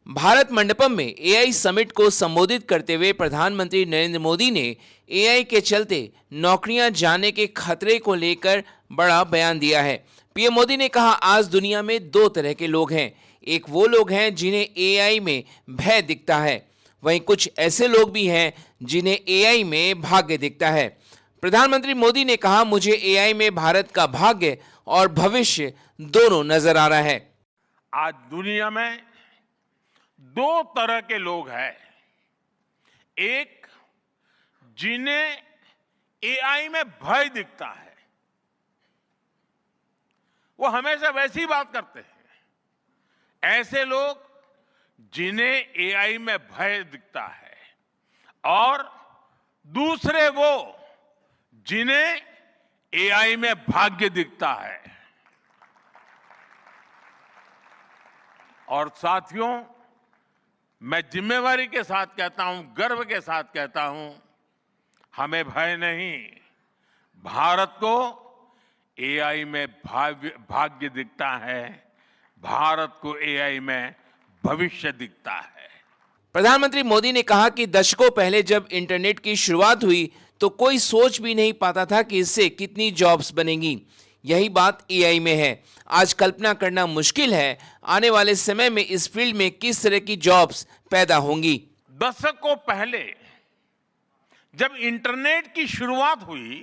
भारत मंडपम में AI summit को संबोधित करते हुए प्रधानमंत्री नरेंद्र मोदी ने एआई के चलते नौकरियां जाने के खतरे को लेकर बड़ा बयान दिया है। पीएम मोदी ने कहा, आज दुनिया में दो तरह के लोग हैं। एक वो लोग हैं जिन्हें एआई में भय दिखता है, वहीं कुछ ऐसे लोग भी हैं जिन्हें एआई में भाग्य दिखता है। प्रधानमंत्री मोदी ने कहा, मुझे एआई में भारत का भाग्य और भविष्य दोनों नजर आ रहा है। आज दुनिया में दो तरह के लोग हैं। एक, जिन्हें एआई में भय दिखता है, वो हमेशा वैसी बात करते हैं। ऐसे लोग जिन्हें एआई में भय दिखता है, और दूसरे वो जिन्हें एआई में भाग्य दिखता है। और साथियों, मैं जिम्मेवारी के साथ कहता हूं, गर्व के साथ कहता हूं, हमें भय नहीं, भारत को एआई में भाग्य दिखता है, भारत को एआई में भविष्य दिखता है। प्रधानमंत्री मोदी ने कहा कि दशकों पहले जब इंटरनेट की शुरुआत हुई तो कोई सोच भी नहीं पाता था कि इससे कितनी जॉब्स बनेंगी। यही बात एआई में है। आज कल्पना करना मुश्किल है आने वाले समय में इस फील्ड में किस तरह की जॉब्स पैदा होंगी। दशकों पहले जब इंटरनेट की शुरुआत हुई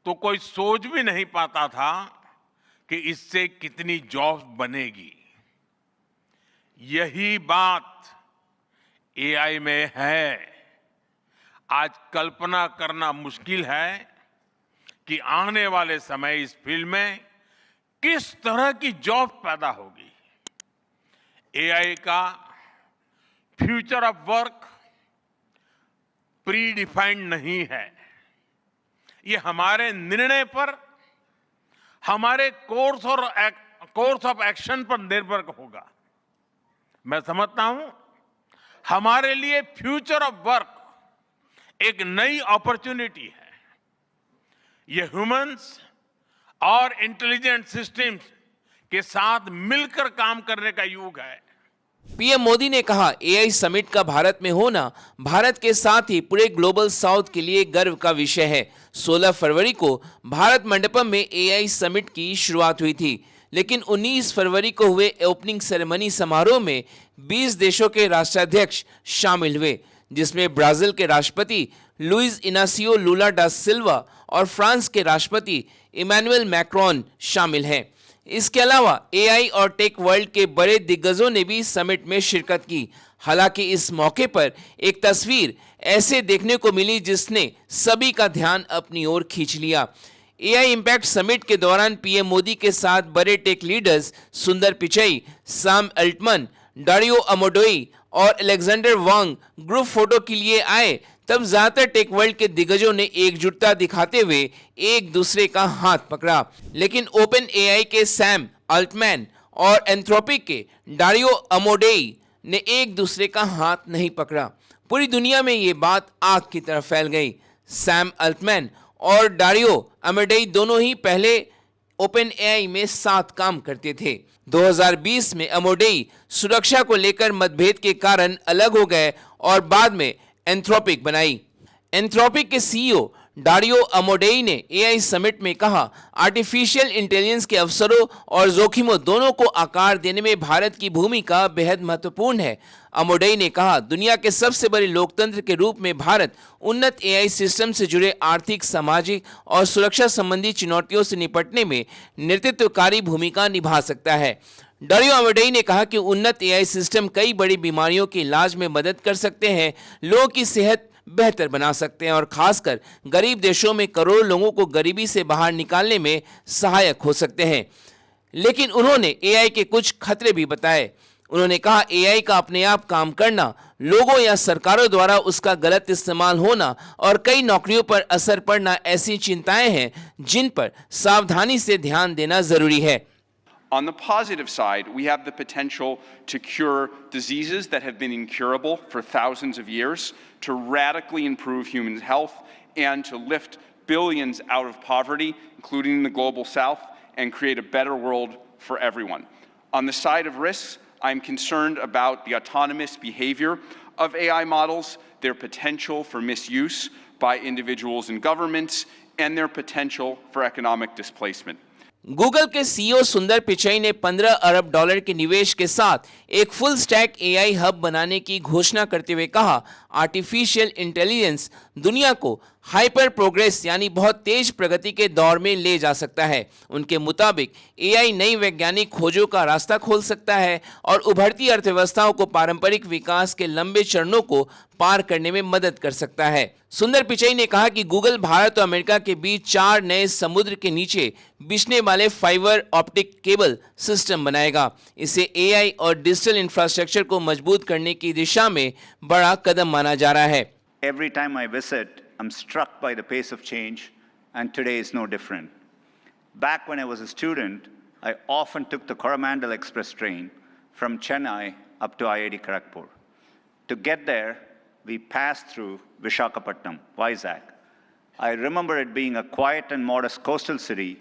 तो कोई सोच भी नहीं पाता था कि इससे कितनी जॉब्स बनेगी। यही बात एआई में है। आज कल्पना करना मुश्किल है कि आने वाले समय इस फील्ड में किस तरह की जॉब पैदा होगी। एआई का future of work pre defined नहीं है। ये हमारे निर्णय पर, हमारे कोर्स ऑफ एक्शन पर निर्भर होगा। मैं समझता हूं हमारे लिए फ्यूचर ऑफ वर्क एक नई अपॉर्चुनिटी है। ये ह्यूमंस और इंटेलिजेंट सिस्टम्स के साथ मिलकर काम करने का युग है। पीएम मोदी ने कहा, एआई समिट का भारत में होना भारत के साथ ही पूरे ग्लोबल साउथ के लिए गर्व का विषय है। 16 फरवरी को भारत मंडपम में एआई समिट की शुरुआत हुई थी, लेकिन 19 फरवरी को हुए ओपनिंग सेरेमनी समारोह में 20 देशों के राष्ट्राध्यक्ष शामिल हुए, जिसमें ब्राजील के राष्ट्रपति लुइस इनासियो लुला डा सिल्वा और फ्रांस के राष्ट्रपति इमैनुअल मैक्रोन शामिल हैं। इसके अलावा एआई और टेक वर्ल्ड के बड़े दिग्गजों ने भी समिट में शिरकत की। हालांकि इस मौके पर एक तस्वीर ऐसे देखने को मिली जिसने सभी का ध्यान अपनी ओर खींच लिया। एआई इम्पैक्ट समिट के दौरान पीएम मोदी के साथ बड़े टेक लीडर्स सुंदर पिचई, सैम अल्टमैन, डारियो अमोडोई और अलेक्जेंडर वांग ग्रुप फोटो के लिए आए। तब ज्यादातर टेक वर्ल्ड के दिग्गजों ने एकजुटता दिखाते हुए एक दूसरे का हाथ पकड़ा, लेकिन ओपन एआई के सैम अल्टमैन और एंथ्रोपिक के डारियो अमोडोई ने एक दूसरे का हाथ नहीं पकड़ा। पूरी दुनिया में ये बात आग की तरह फैल गई। सैम अल्टमैन और डारियो अमोडोई दोनों ही पहले ओपन एआई में साथ काम करते थे। 2020 में अमोडोई सुरक्षा को लेकर मतभेद के कारण अलग हो गए और बाद में एंथ्रोपिक बनाई। एंथ्रोपिक के सीईओ डारियो अमोडोई ने एआई समिट में कहा, आर्टिफिशियल इंटेलिजेंस के अवसरों और जोखिमों दोनों को आकार देने में भारत की भूमिका बेहद महत्वपूर्ण है। अमोडोई ने कहा, दुनिया के सबसे बड़े लोकतंत्र के रूप में भारत उन्नत एआई सिस्टम से जुड़े आर्थिक, सामाजिक और सुरक्षा संबंधी चुनौतियों से निपटने में नेतृत्वकारी भूमिका निभा सकता है। डारियो अमोडोई ने कहा कि उन्नत एआई सिस्टम कई बड़ी बीमारियों के इलाज में मदद कर सकते हैं, लोगों की सेहत बेहतर बना सकते हैं और खासकर गरीब देशों में करोड़ों लोगों को गरीबी से बाहर निकालने में सहायक हो सकते हैं। लेकिन उन्होंने एआई के कुछ खतरे भी बताए। उन्होंने कहा, एआई का अपने आप काम करना, लोगों या सरकारों द्वारा उसका गलत इस्तेमाल होना और कई नौकरियों पर असर पड़ना ऐसी चिंताएं हैं जिन पर सावधानी से ध्यान देना जरूरी है। On the positive side, we have the potential to cure diseases that have been incurable for thousands of years, to radically improve human health, and to lift billions out of poverty, including in the global south, and create a better world for everyone. On the side of risks, I'm concerned about the autonomous behavior of AI models, their potential for misuse by individuals and governments, and their potential for economic displacement. Google के CEO सुंदर पिचई ने 15 अरब dollar के निवेश के साथ एक full stack AI hub बनाने की घोषणा करते हुए कहा, आर्टिफिशियल इंटेलिजेंस दुनिया को हाइपर प्रोग्रेस यानी बहुत तेज प्रगति के दौर में ले जा सकता है। उनके मुताबिक एआई नई वैज्ञानिक खोजों का रास्ता खोल सकता है और उभरती अर्थव्यवस्थाओं को पारंपरिक विकास के लंबे चरणों को पार करने में मदद कर सकता है। सुंदर पिचई ने कहा कि गूगल भारत और अमेरिका के बीच 4 नए समुद्र के नीचे बिछने वाले फाइबर ऑप्टिक केबल सिस्टम बनाएगा। इसे एआई और डिजिटल इंफ्रास्ट्रक्चर को मजबूत करने की दिशा में बड़ा कदम माना जा रहा है। Every time I visit, I'm struck by the pace of change, and today is no different. Back when I was a student, I often took the Coromandel Express train from Chennai up to IIT Kharagpur. To get there, we passed through Vishakhapatnam, Vizag. I remember it being a quiet and modest coastal city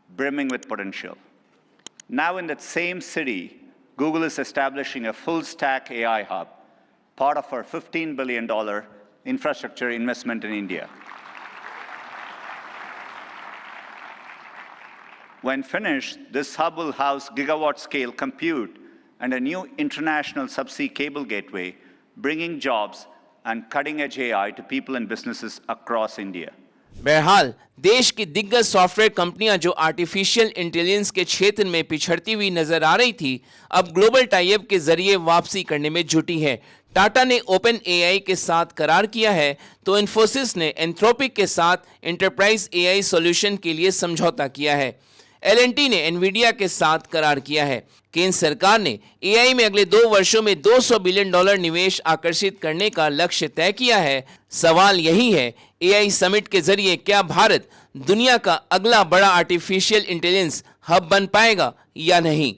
brimming with potential. Now in that same city, Google is establishing a full-stack AI hub, part of our $15 billion infrastructure investment in India. When finished, this hub will house gigawatt-scale compute and a new international subsea cable gateway, bringing jobs and cutting-edge AI to people and businesses across India. बहरहाल देश की दिग्गज software कंपनियां जो artificial intelligence के क्षेत्र में पिछड़ती हुई नजर आ रही थी, अब ग्लोबल टाई-अप के जरिए वापसी करने में जुटी है। टाटा ने ओपन एआई के साथ करार किया है, तो इन्फोसिस ने एंथ्रोपिक के साथ एंटरप्राइज एआई सॉल्यूशन के लिए समझौता किया है। एल&टी ने एनवीडिया के साथ करार किया है। केंद्र सरकार ने एआई में अगले 2 वर्षों में $200 बिलियन निवेश आकर्षित करने का लक्ष्य तय किया है। सवाल यही है, एआई समिट के जरिए क्या भारत दुनिया का अगला बड़ा आर्टिफिशियल इंटेलिजेंस हब बन पाएगा या नहीं?